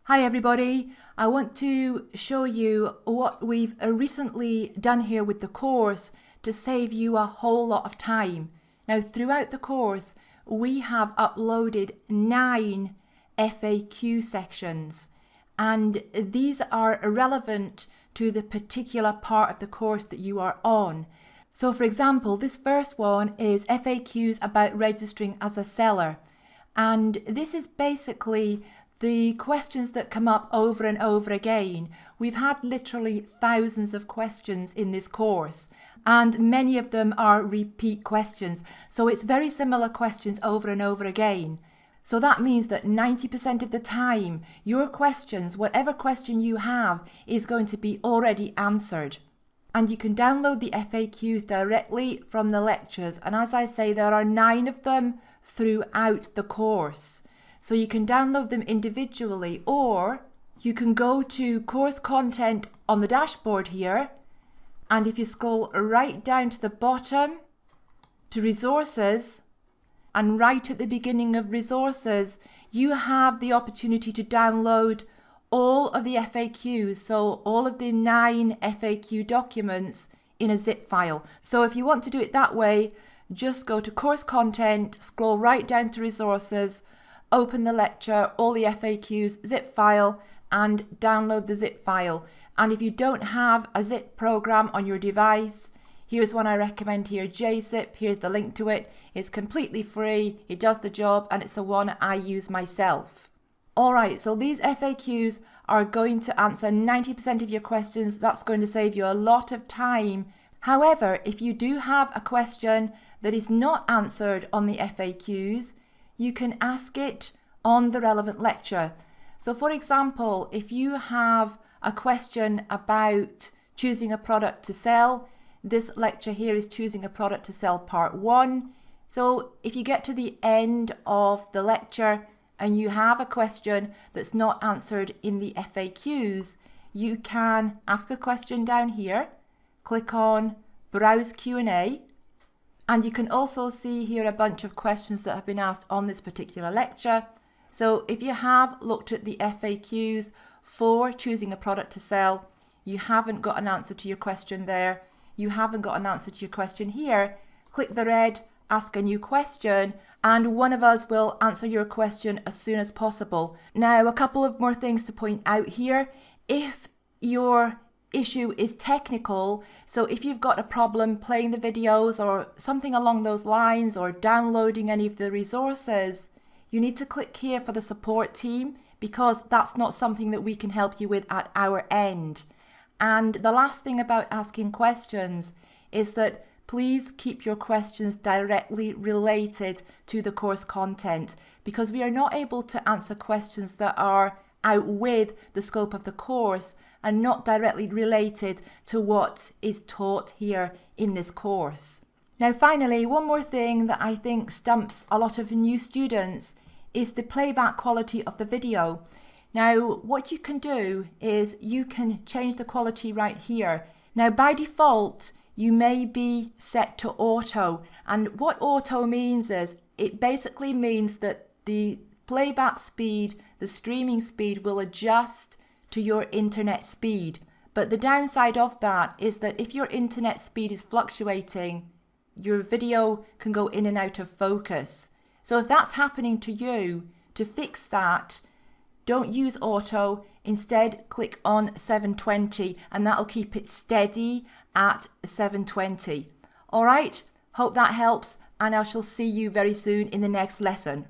Hi everybody, I want to show you what we've recently done here with the course to save you a whole lot of time. Now throughout the course we have uploaded 9 FAQ sections and these are relevant to the particular part of the course that you are on. So for example, this first one is FAQs about registering as a seller, and this is basically the questions that come up over and over again. We've had literally thousands of questions in this course and many of them are repeat questions. So it's very similar questions over and over again. So that means that 90% of the time your questions, whatever question you have, is going to be already answered. And you can download the FAQs directly from the lectures. And as I say, there are 9 of them throughout the course. So you can download them individually, or you can go to course content on the dashboard here, and if you scroll right down to the bottom to resources, and right at the beginning of resources you have the opportunity to download all of the FAQs, so all of the 9 FAQ documents in a zip file. So if you want to do it that way, just go to course content, scroll right down to resources, open the lecture, all the FAQs, zip file, and download the zip file. And if you don't have a zip program on your device, here's one I recommend here, JZip. Here's the link to it. It's completely free, it does the job, and it's the one I use myself. Alright, so these FAQs are going to answer 90% of your questions. That's going to save you a lot of time. However, if you do have a question that is not answered on the FAQs, you can ask it on the relevant lecture. So for example, if you have a question about choosing a product to sell, this lecture here is choosing a product to sell part 1. So if you get to the end of the lecture and you have a question that's not answered in the FAQs, you can ask a question down here, click on Browse Q&A, and you can also see here a bunch of questions that have been asked on this particular lecture. So if you have looked at the FAQs for choosing a product to sell, you haven't got an answer to your question there, you haven't got an answer to your question here, click the red Ask a New Question, and one of us will answer your question as soon as possible. Now, a couple of more things to point out here. If your issue is technical, so if you've got a problem playing the videos or something along those lines, or downloading any of the resources, you need to click here for the support team, because that's not something that we can help you with at our end. And the last thing about asking questions is that please keep your questions directly related to the course content, because we are not able to answer questions that are out with the scope of the course and not directly related to what is taught here in this course. Now finally, one more thing that I think stumps a lot of new students is the playback quality of the video. Now what you can do is you can change the quality right here. Now by default you may be set to auto, and what auto means is it basically means that the playback speed, the streaming speed, will adjust to your internet speed. But the downside of that is that if your internet speed is fluctuating, your video can go in and out of focus. So if that's happening to you, to fix that, don't use auto, instead click on 720 and that'll keep it steady at 720. Alright, hope that helps, and I shall see you very soon in the next lesson.